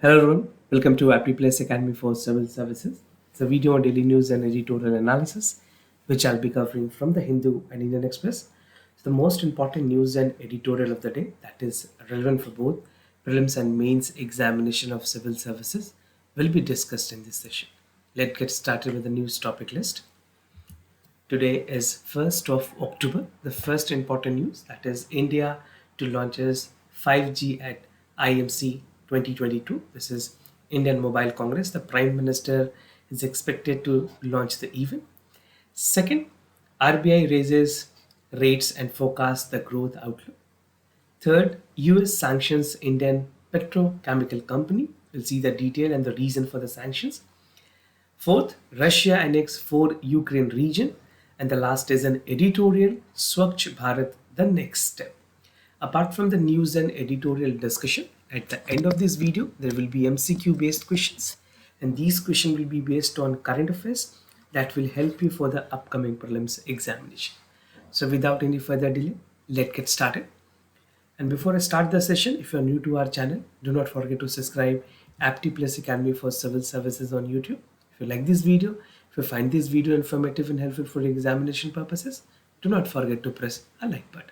Hello everyone, welcome to Apti Plus Academy for Civil Services. It's a video on daily news and editorial analysis, which I'll be covering from the Hindu and Indian Express. It's the most important news and editorial of the day that is relevant for both prelims and mains examination of civil services will be discussed in this session. Let's get started with the news topic list. Today is 1st of October. The first important news, that is India to launches 5G at IMC 2022. This is Indian Mobile Congress. The Prime Minister is expected to launch the event. Second, RBI raises rates and forecasts the growth outlook. Third, US sanctions Indian petrochemical company. We'll see the detail and the reason for the sanctions. Fourth, Russia annexed 4 Ukraine region. And the last is an editorial, Swachh Bharat, the next step. Apart from the news and editorial discussion, at the end of this video, there will be MCQ based questions. And these questions will be based on current affairs that will help you for the upcoming prelims examination. So without any further delay, let's get started. And before I start the session, if you're new to our channel, do not forget to subscribe Apti Plus Academy for Civil Services on YouTube. If you like this video, if you find this video informative and helpful for examination purposes, do not forget to press a like button.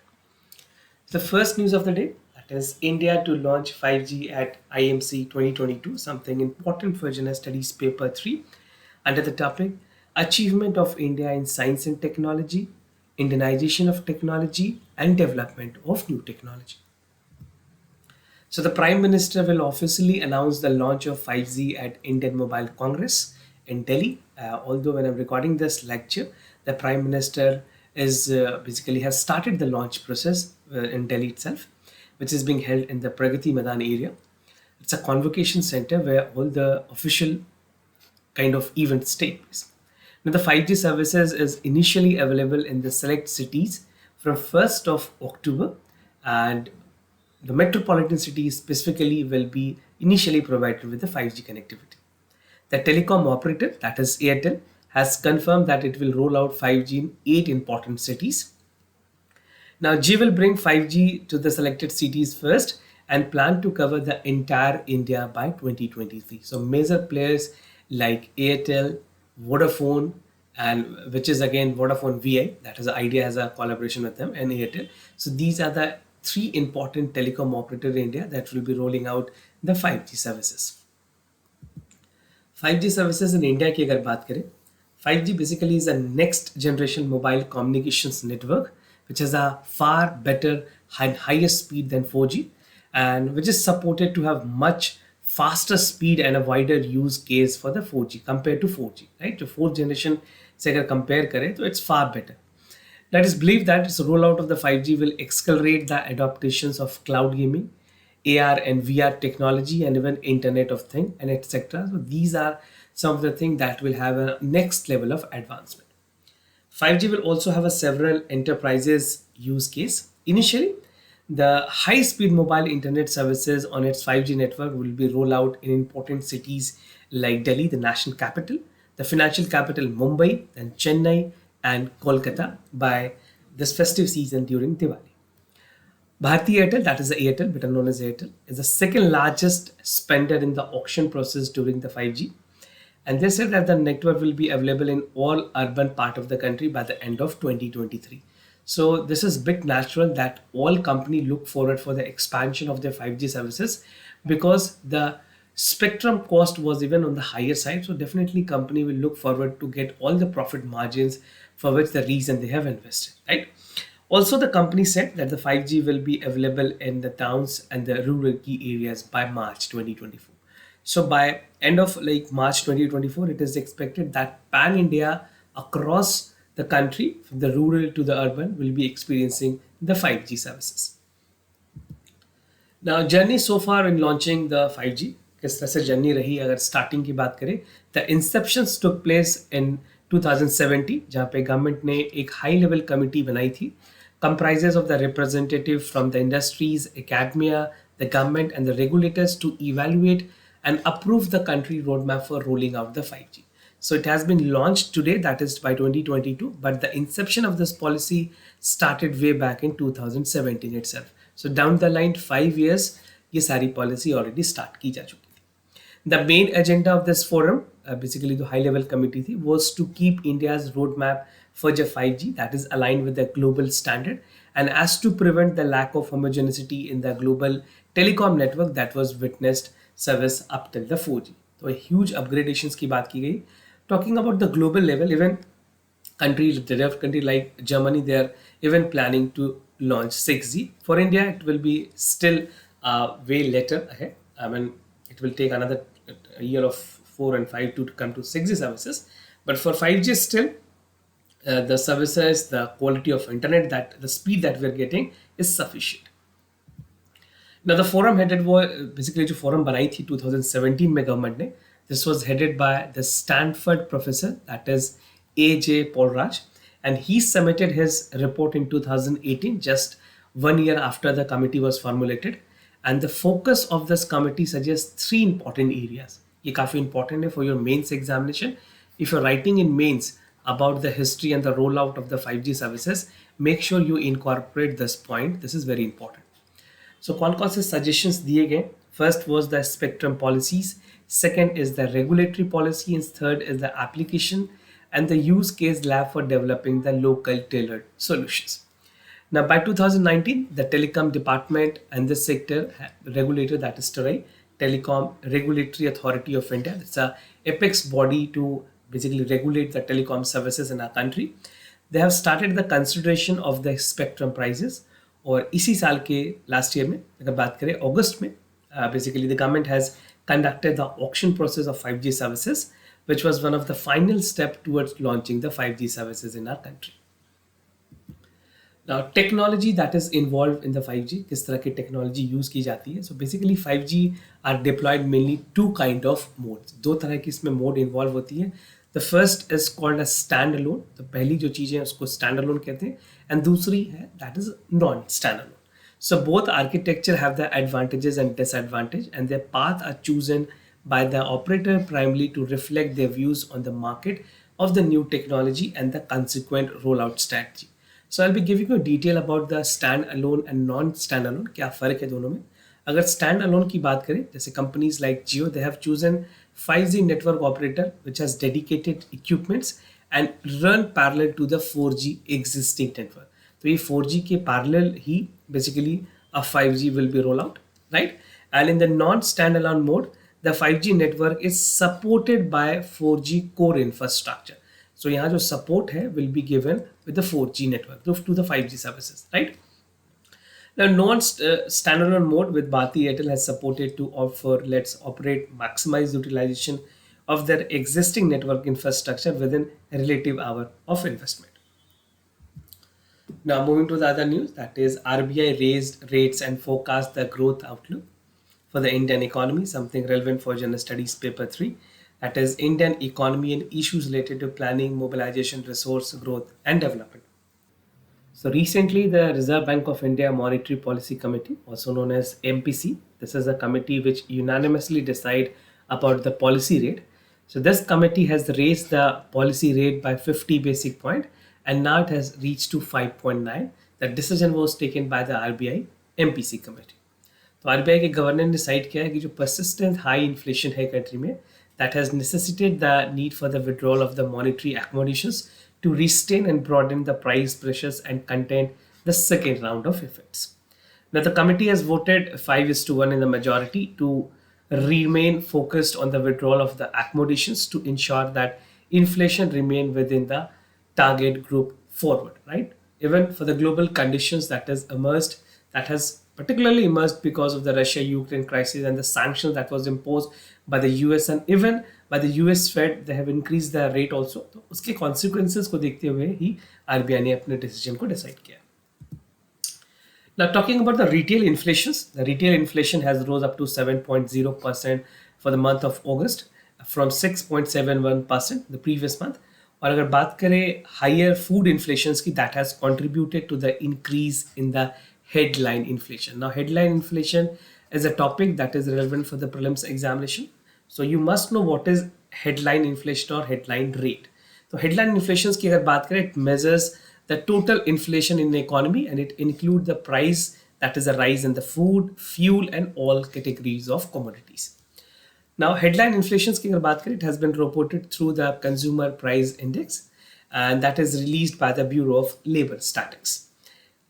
The first news of the day, that is India to launch 5G at IMC 2022, something important for General Studies Paper 3, under the topic Achievement of India in Science and Technology, Indianization of Technology and Development of New Technology. So the Prime Minister will officially announce the launch of 5G at Indian Mobile Congress in Delhi. Although when I'm recording this lecture, the Prime Minister is basically has started the launch process in Delhi itself, which is being held in the Pragati Maidan area. It's a convocation center where all the official kind of events take place. Now the 5G services is initially available in the select cities from 1st of October, and the metropolitan cities specifically will be initially provided with the 5G connectivity. The telecom operator, that is Airtel, has confirmed that it will roll out 5G in 8 important cities. Now, G will bring 5G to the selected cities first and plan to cover the entire India by 2023. So, major players like Airtel, Vodafone, and which is again Vodafone VI, that is Idea has a collaboration with them, and Airtel. So, these are the 3 important telecom operators in India that will be rolling out the 5G services. 5G services in India की अगर बात करें, 5G basically is a next generation mobile communications network which has a far better and higher speed than 4G, and which is supported to have much faster speed and a wider use case for the 4G compared to 4G, right? So 4th generation से अगर compare करें तो it's far better. That is believed that its rollout of the 5G will accelerate the adaptations of cloud gaming, AR and VR technology, and even Internet of Things and etc. So these are some of the things that will have a next level of advancement. 5G will also have a several enterprises use case. Initially, the high-speed mobile internet services on its 5G network will be rolled out in important cities like Delhi, the national capital, the financial capital Mumbai, then Chennai and Kolkata by this festive season during Diwali. Bharti Airtel, that is the Airtel, better known as Airtel, is the second largest spender in the auction process during the 5G. And they said that the network will be available in all urban part of the country by the end of 2023. So this is bit natural that all company look forward for the expansion of their 5G services because the spectrum cost was even on the higher side. So definitely company will look forward to get all the profit margins for which the reason they have invested, right? Also, the company said that the 5G will be available in the towns and the rural key areas by March 2024. So by end of like March 2024, it is expected that pan India across the country, from the rural to the urban, will be experiencing the 5G services. Now, journey so far in launching the 5G, किस तरह से journey रही अगर starting की बात करें, the inceptions took place in 2070 जहाँ पे गवर्नमेंट ने एक हाई लेवल कमिटी बनाई थी, comprises of the representative from the industries, academia, the government and the regulators to evaluate and approve the country roadmap for rolling out the 5G. So it has been launched today, that is by 2022, but the inception of this policy started way back in 2017 itself. So down the line 5 years ये सारी policy already start की जा चुकी थी. The main agenda of this forum, basically the high level committee थी, was to keep India's roadmap for the 5G that is aligned with the global standard and as to prevent the lack of homogeneity in the global telecom network that was witnessed service up till the 4G. तो huge upgradations की बात की गई. Talking about the global level, even developed country like Germany, they are even planning to launch 6G. For India, it will be still way later ahead. I mean, it will take another year of 4 and 5 to come to 6G services. But for 5G, still the services, the quality of internet, that the speed that we're getting is sufficient. Now the forum headed was basically जो forum बनाई थी 2017 में government ने. This was headed by the Stanford professor, that is A.J. Paulraj, and he submitted his report in 2018, just 1 year after the committee was formulated. And the focus of this committee suggests three important areas. ये काफी important है for your mains examination. If you're writing in mains about the history and the rollout of the 5G services, make sure you incorporate this point. This is very important. So कौन से suggestions दिए गए? First was the spectrum policies, second is the regulatory policy, and third is the application and the use case lab for developing the local tailored solutions. Now by 2019, the telecom department and the sector regulator, that is TRAI, Telecom Regulatory Authority of India, it's a apex body to basically regulate the telecom services in our country. They have started the consideration of the spectrum prices. और इसी साल के last year में अगर बात करें अगस्त में basically the government has conducted the auction process of 5G services, which was one of the final step towards launching the 5G services in our country. Now technology that is involved in the 5G, किस तरह की technology use की जाती है. So basically 5G are deployed mainly two kind of modes. दो तरह की इसमें mode involve होती है. The first is called as standalone. तो पहली जो चीज़ है उसको standalone कहते हैं, and दूसरी है that is non-standalone. So both architecture have the advantages and disadvantages, and their path are chosen by the operator primarily to reflect their views on the market of the new technology and the consequent rollout strategy. So I'll be giving you a detail about the standalone and non-standalone. क्या फ़र्क है दोनों में? अगर standalone की बात करें, जैसे companies like Jio, they have chosen 5G network operator which has dedicated equipments and run parallel to the 4G existing network. तो ये 4G के parallel he basically a 5G will be rolled out, right? And in the non-standalone mode, the 5G network is supported by 4G core infrastructure. So यहाँ जो support है will be given with the 4G network to the 5G services, right? Now non-standalone mode with Bharti Airtel has supported to offer let's operate maximize utilization of their existing network infrastructure within a relative hour of investment. Now moving to the other news, that is RBI raised rates and forecast the growth outlook for the Indian economy, something relevant for General Studies paper 3, that is Indian economy and issues related to planning, mobilization, resource growth and development. So recently the Reserve Bank of India Monetary Policy Committee, also known as MPC, this is a committee which unanimously decide about the policy rate. So this committee has raised the policy rate by 50 basic point and now it has reached to 5.9. The decision was taken by the RBI MPC committee. तो RBI के governor ने decide किया है कि जो persistent high inflation है country में, that has necessitated the need for the withdrawal of the monetary accommodations to restrain and broaden the price pressures and contain the second round of effects. Now the committee has voted 5:1 in the majority to remain focused on the withdrawal of the accommodations to ensure that inflation remain within the target group forward, right? Even for the global conditions that has particularly emerged because of the Russia-Ukraine crisis and the sanctions that was imposed by the US and even by the US Fed, they have increased the rate also. तो उसके consequences को देखते हुए ही RBI ने अपने decision को decide किया. Now talking about the retail inflations, the retail inflation has rose up to 7.0% for the month of August from 6.71% the previous month. और अगर बात करें higher food inflations की, that has contributed to the increase in the headline inflation. Now headline inflation is a topic that is relevant for the prelims examination. So you must know what is headline inflation or headline rate. So headline inflation की अगर बात करें, it measures the total inflation in the economy and it includes the price, that is a rise in the food, fuel and all categories of commodities. Now, headline inflations की अगर बात करें, it has been reported through the Consumer Price Index, and that is released by the Bureau of Labor Statistics.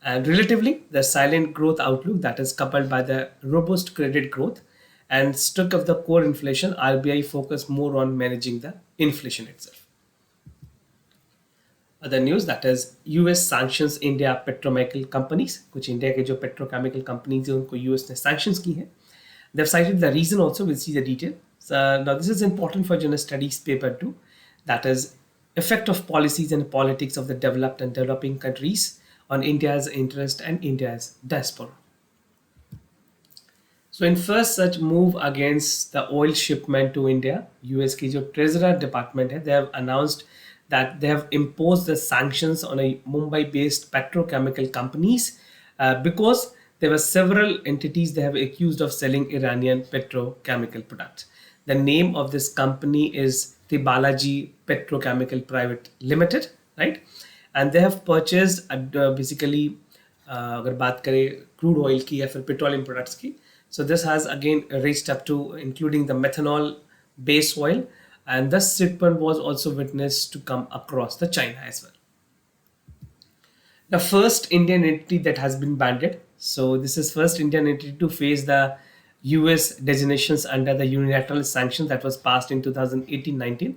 And relatively, the silent growth outlook that is coupled by the robust credit growth and strict of the core inflation, RBI focus more on managing the inflation itself. Other news, that is US sanctions India petrochemical companies. कुछ India के जो petrochemical companies हैं उनको US ने sanctions की हैं. They've cited the reason also. We'll see the detail. So now this is important for journal studies paper 2. That is effect of policies and politics of the developed and developing countries on India's interest and India's diaspora. So in first such move against the oil shipment to India, US की जो Treasury Department है, they have announced that they have imposed the sanctions on a Mumbai-based petrochemical companies because there were several entities they have accused of selling Iranian petrochemical products. The name of this company is the Balaji Petrochemical Private Limited, right? And they have purchased basically अगर बात करें crude oil की या फिर petroleum products की. So this has again reached up to including the methanol base oil, and thus shipment was also witnessed to come across the China as well. The first Indian entity that has been banned. So this is first Indian entity to face the US designations under the unilateral sanctions that was passed in 2018-19.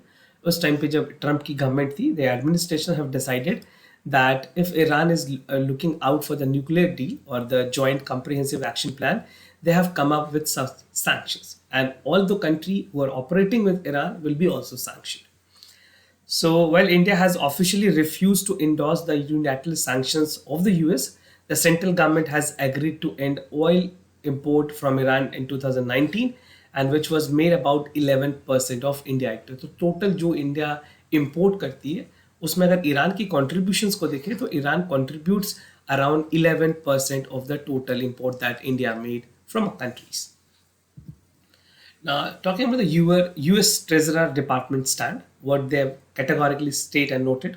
उस time पे जब Trump की government थी, the administration have decided that if Iran is looking out for the nuclear deal or the joint comprehensive action plan, they have come up with some sanctions, and all the country who are operating with Iran will be also sanctioned. So while India has officially refused to endorse the unilateral sanctions of the US, the central government has agreed to end oil import from Iran in 2019, and which was made about 11% of India. तो total जो India import करती है उसमें अगर Iran की contributions को देखें तो Iran contributes around 11% of the total import that India made from countries. Now, talking about the US Treasury Department stand, what they have categorically stated and noted.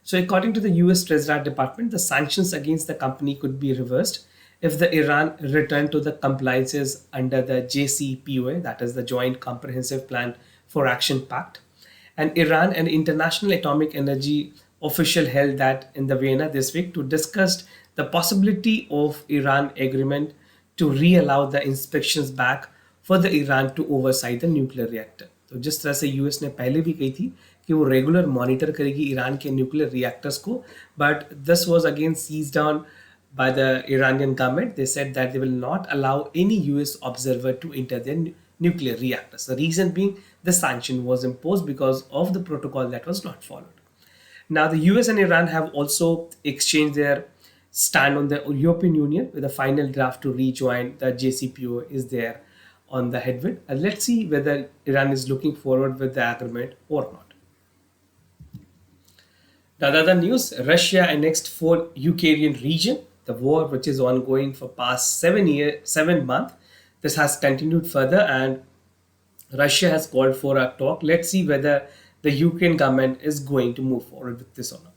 So, according to the US Treasury Department, the sanctions against the company could be reversed if the Iran returned to the compliances under the JCPOA, that is the Joint Comprehensive Plan for Action Pact. And Iran and International Atomic Energy official held that in the Vienna this week to discuss the possibility of Iran agreement to reallow the inspections back for the Iran to oversight the nuclear reactor. तो जिस तरह से US ने पहले भी कही थी कि वो रेगुलर मॉनिटर करेगी ईरान के न्यूक्लियर रिएक्टर्स को, but this was again seized down by the Iranian government. They said that they will not allow any US observer to enter their nuclear reactors. The reason being the sanction was imposed because of the protocol that was not followed. Now the US and Iran have also exchanged their stand on the European Union with a final draft to rejoin the JCPOA is there on the headwind. And let's see whether Iran is looking forward with the agreement or not. The other news, Russia annexed 4 Ukrainian region. The war, which is ongoing for past 7 months, this has continued further, and Russia has called for a talk. Let's see whether the Ukraine government is going to move forward with this or not.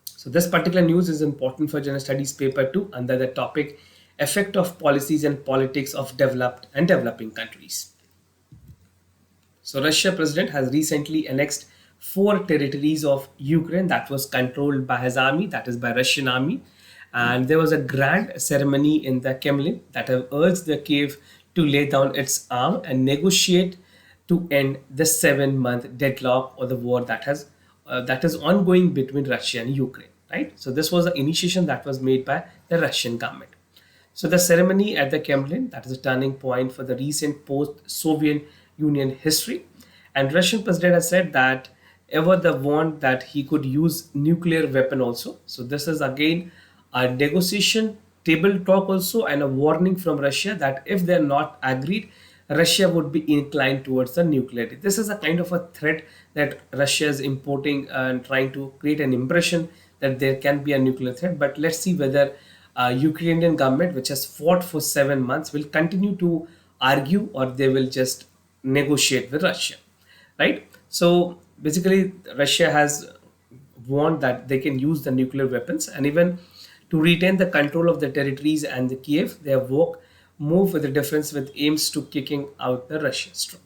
So this particular news is important for General Studies paper 2 under the topic Effect of Policies and Politics of Developed and Developing Countries. So Russia president has recently annexed 4 territories of Ukraine that was controlled by his army, that is by Russian army. And there was a grand ceremony in the Kremlin that have urged the Kiev to lay down its arm and negotiate to end the 7-month deadlock or the war that is ongoing between Russia and Ukraine, right? So this was the initiation that was made by the Russian government. So the ceremony at the Kremlin, that is a turning point for the recent post-Soviet Union history. And Russian president has said that ever the warned that he could use nuclear weapon also. So this is again a negotiation table talk also and a warning from Russia that if they're not agreed, Russia would be inclined towards the nuclear. This is a kind of a threat that Russia is importing and trying to create an impression that there can be a nuclear threat. But let's see whether Ukrainian government, which has fought for 7 months, will continue to argue or they will just negotiate with Russia, right? So basically Russia has warned that they can use the nuclear weapons, and even to retain the control of the territories and the Kiev, they have move with a difference with aims to kicking out the Russian straw.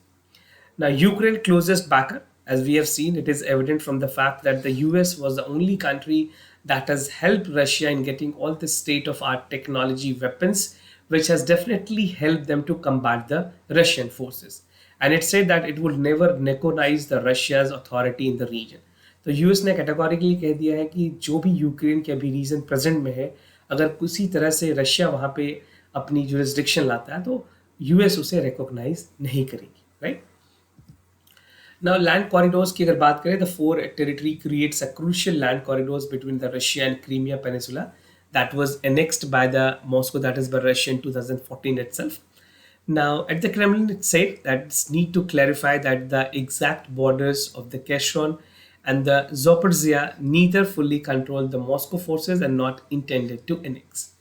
Now, Ukraine closest backer, as we have seen, it is evident from the fact that the US was the only country that has helped Russia in getting all the state of art technology weapons, which has definitely helped them to combat the Russian forces. And it said that it would never recognize the Russia's authority in the region. तो US ने categorically कह दिया है कि जो भी Ukraine के अभी रीजन प्रेजेंट में है, अगर किसी तरह से रशिया वहाँ पे अपनी जुरिस्डिक्शन लाता है तो यूएस उसे रिकॉग्नाइज नहीं करेगी, राइट? Now, land corridors की अगर बात करें, the four territory creates a crucial land corridors between the Russia and Crimea Peninsula that was annexed by the Moscow, that is by Russia in 2014 itself. Now, at the Kremlin, it said that it's need to clarify that the exact borders of the Kherson and the Zaporizhia neither fully control the Moscow forces and not intended to annex.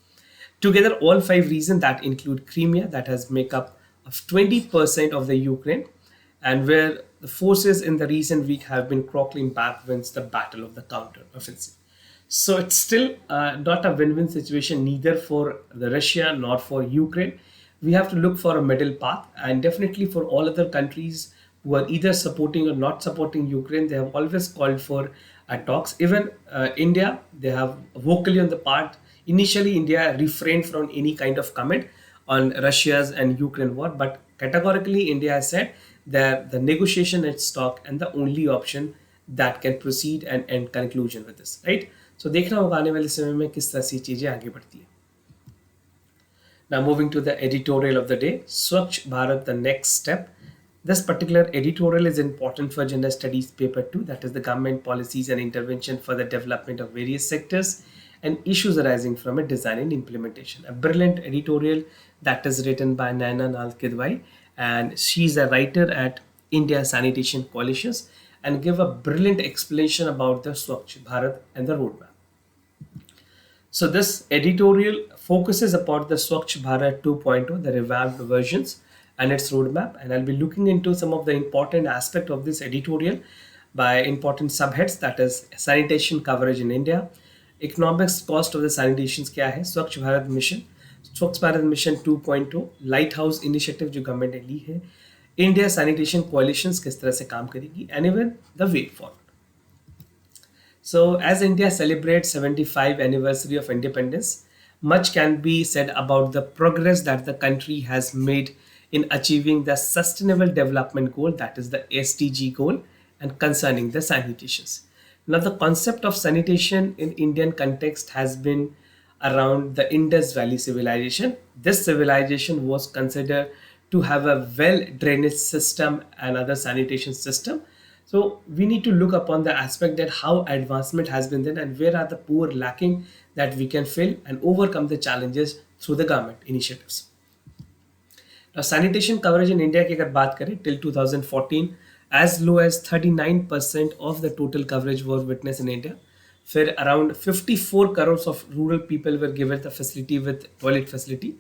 Together, all five regions that include Crimea, that has make up of 20% of the Ukraine, and where the forces in the recent week have been crawling back wins the battle of the counter-offensive. So it's still not a win-win situation neither for the Russia nor for Ukraine. We have to look for a middle path, and definitely for all other countries who are either supporting or not supporting Ukraine, they have always called for talks. Even India, they have vocally on the part. Initially, India refrained from any kind of comment on Russia's and Ukraine war, but categorically, India has said that the negotiation is stock and the only option that can proceed and end conclusion with this, right? So देखना होगा आने वाले समय में किस तरह से चीजें आगे बढ़ती है. Now moving to the editorial of the day, Swachh Bharat, the next step. This particular editorial is important for Gender Studies Paper 2, that is the government policies and intervention for the development of various sectors and issues arising from a design and implementation. A brilliant editorial that is written by Naina Nalkidwai, and she's a writer at India Sanitation Coalitions, and give a brilliant explanation about the Swachh Bharat and the roadmap. So this editorial focuses upon the Swachh Bharat 2.0, the revamped versions and its roadmap, and I'll be looking into some of the important aspects of this editorial by important subheads, that is sanitation coverage in India, economics cost of the sanitations क्या है, स्वच्छ Bharat mission, स्वच्छ Bharat mission 2.0, Lighthouse Initiative जो government ने ली है, India sanitation कोalitions किस तरह से काम करेगी, and even the way forward. So as India celebrates 75th anniversary of independence, much can be said about the progress that the country has made in achieving the sustainable development goal, that is the SDG goal, and concerning the sanitations. Now the concept of sanitation in Indian context has been around the Indus Valley civilization. This civilization was considered to have a well drainage system and other sanitation system. So we need to look upon the aspect that how advancement has been done and where are the poor lacking that we can fill and overcome the challenges through the government initiatives. Now sanitation coverage in India की अगर बात करें till 2014 as low as 39% of the total coverage was witnessed in India. फिर around 54 crores of rural people were given the facility with toilet facility.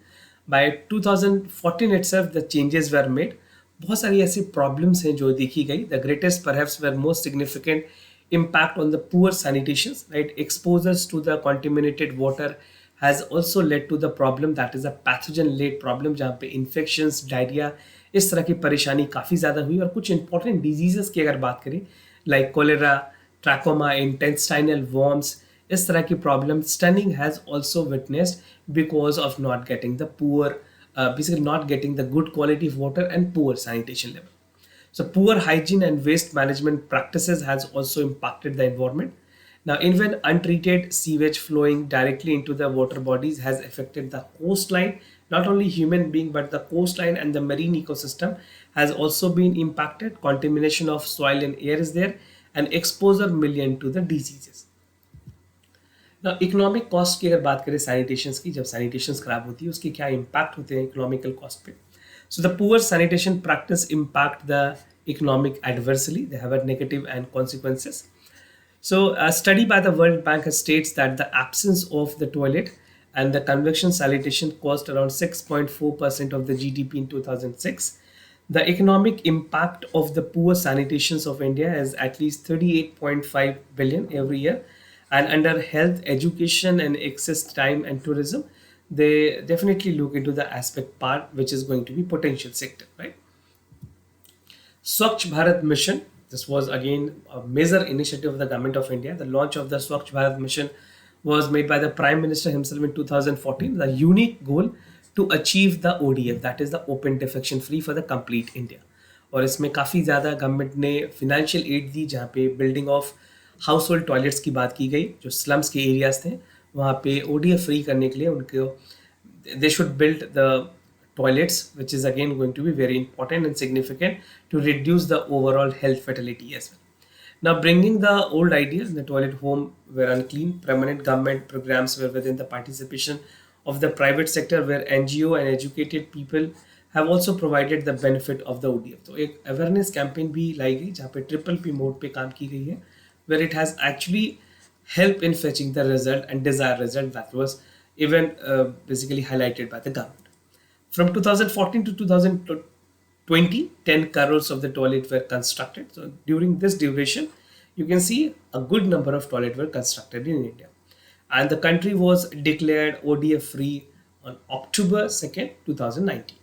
By 2014 itself the changes were made. बहुत सारी ऐसी problems हैं जो देखी गई. The greatest perhaps were most significant impact on the poor sanitations, right? Exposures to the contaminated water has also led to the problem that is a pathogen led problem जहाँ पे infections, diarrhea इस तरह की परेशानी काफ़ी ज़्यादा हुई. और कुछ important diseases की अगर बात करें like cholera, trachoma, intestinal worms, इस तरह की problem stunning has also witnessed because of not getting the poor basically not getting the good quality of water and poor sanitation level. So poor hygiene and waste management practices has also impacted the environment. Now even untreated sewage flowing directly into the water bodies has affected the coastline. Not only human being but the coastline and the marine ecosystem has also been impacted. Contamination of soil and air is there and exposure million to the diseases. Now, economic cost की अगर बात करें सैनिटेशंस की, जब सैनिटेशंस खराब होती है उसके क्या इम्पैक्ट होते हैं इकोनॉमिकल कॉस्ट पे. So the poor sanitation practice impact the economic adversely, they have a negative and consequences. So a study by the World Bank states that the absence of the toilet and the convection sanitation cost around 6.4% of the GDP in 2006. The economic impact of the poor sanitations of India is at least 38.5 billion every year. And under health, education, and access time and tourism, they definitely look into the aspect part which is going to be potential sector, right? Swachh Bharat Mission. This was again a major initiative of the government of India. The launch of the Swachh Bharat Mission was made by the Prime Minister himself in 2014. The unique goal to achieve the ODF, that is the open defecation free for the complete India. और इसमें काफ़ी ज़्यादा government ने financial add दी, जहाँ पे building of house hold toilets की बात की गई, जो स्लम्स के एरियाज थे वहाँ पे ओडीएफ फ्री करने के लिए उनको they should build the toilets, which is again going to be very important and significant to reduce the overall health fatality as well. Now, bringing the old ideas, the toilet home were unclean, permanent government programs were within the participation of the private sector, where NGO and educated people have also provided the benefit of the ODF. तो एक awareness campaign भी लाई गई जहाँ पे triple P mode पे काम की गई है, where it has actually helped in fetching the result and desired result that was even basically highlighted by the government. From 2014 to 2020, 10 crores of the toilet were constructed. So during this duration, you can see a good number of toilets were constructed in India. And the country was declared ODF free on October 2nd, 2019.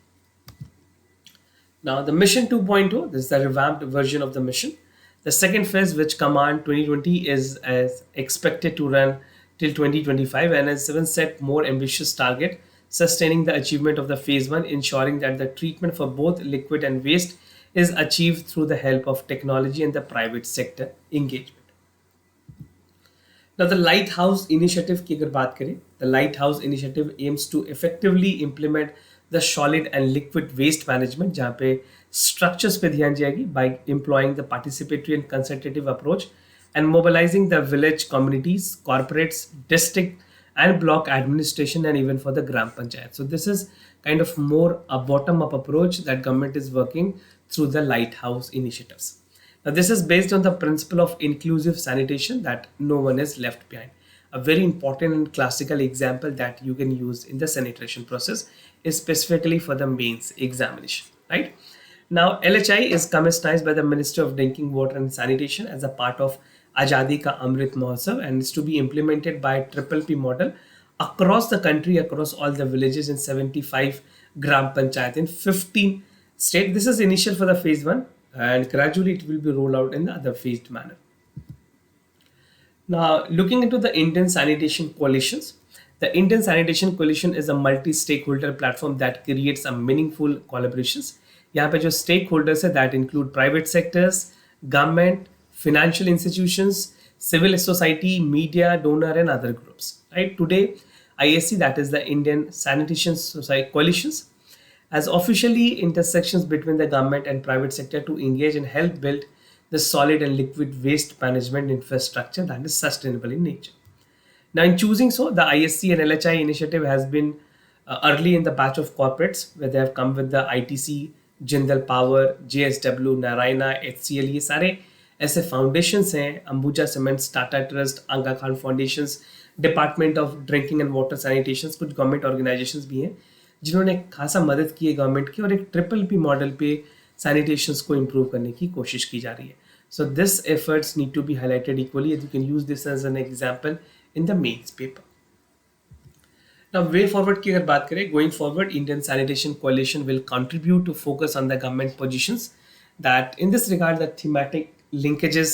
Now the Mission 2.0, this is the revamped version of the mission. The second phase, which Command 2020 is as expected to run till 2025 and has even set more ambitious target, sustaining the achievement of the phase 1, ensuring that the treatment for both liquid and waste is achieved through the help of technology and the private sector engagement. Now, the Lighthouse Initiative की अगर बात करें, the Lighthouse Initiative aims to effectively implement the solid and liquid waste management, जहाँ पे structures पे ध्यान जाएगी by employing the participatory and consultative approach and mobilizing the village communities, corporates, district and block administration and even for the Gram Panchayat. So this is kind of more a bottom-up approach that government is working through the Lighthouse initiatives. Now, this is based on the principle of inclusive sanitation, that no one is left behind. A very important and classical example that you can use in the sanitation process is specifically for the mains examination, right? Now, LHI is commissioned by the Ministry of Drinking Water and Sanitation as a part of Azadi Ka Amrit Mahotsav and is to be implemented by triple P model across the country, across all the villages in 75 Gram Panchayat in 15 states. This is initial for the phase 1 and gradually it will be rolled out in the other phased manner. Now, looking into the Indian Sanitation Coalitions, the Indian Sanitation Coalition is a multi-stakeholder platform that creates a meaningful collaborations. यहाँ पे जो stakeholders है that include private sectors, government, financial institutions, civil society, media, donor and other groups. Right? Today, ISC, that is the Indian Sanitation Society Coalitions, has officially intersections between the government and private sector to engage and help build the solid and liquid waste management infrastructure that is sustainable in nature. Now, in choosing so, the ISC and LHI initiative has been early in the batch of corporates where they have come with the ITC, Jindal Power, JSW, Narayana, HCL, ये सारे ऐसे foundations हैं, Ambuja cements, Tata trust, Aga Khan foundations, department of drinking and water sanitation, कुछ government organisations भी हैं जिन्होंने खासा मदद की है गवर्नमेंट की और एक ट्रिपल पी मॉडल पे सैनिटेशंस को इम्प्रूव करने की कोशिश की जा रही है. So this efforts need to be highlighted equally. You can use this as an example in the mains paper. Now, way forward की अगर बात करें, going forward, Indian Sanitation Coalition will contribute to focus on the government positions that in this regard, the thematic linkages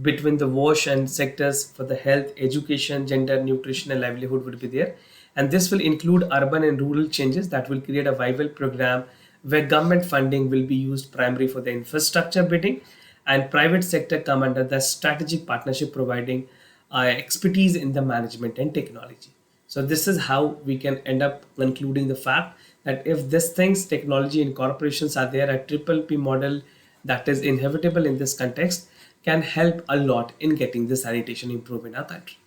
between the wash and sectors for the health, education, gender, nutrition and livelihood would be there. And this will include urban and rural changes that will create a viable program where government funding will be used primarily for the infrastructure bidding and private sector come under the strategic partnership providing expertise in the management and technology. So this is how we can end up concluding the fact that if these things, technology and corporations are there, a triple P model that is inevitable in this context can help a lot in getting the sanitation improved in our country.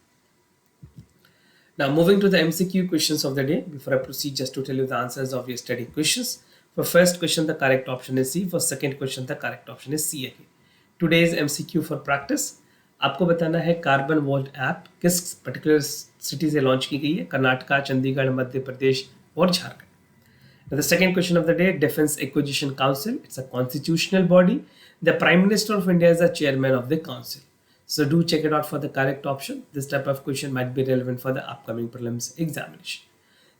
Now, moving to the MCQ questions of the day. Before I proceed, just to tell you the answers of yesterday's questions. For first question, the correct option is C. For second question, the correct option is C again. Today's MCQ for practice. आपको बताना है carbon vault app किस particular city से launch की गई है. कर्नाटका, चंडीगढ़, मध्य प्रदेश और Jharkhand. The second question of the day, Defense Acquisition Council. It's a constitutional body. The Prime Minister of India is the chairman of the council. So do check it out for the correct option. This type of question might be relevant for the upcoming prelims examination.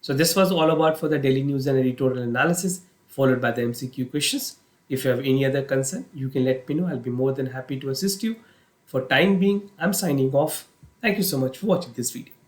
So this was all about for the daily news and editorial analysis, followed by the MCQ questions. If you have any other concern, you can let me know. I'll be more than happy to assist you. For time being, I'm signing off. Thank you so much for watching this video.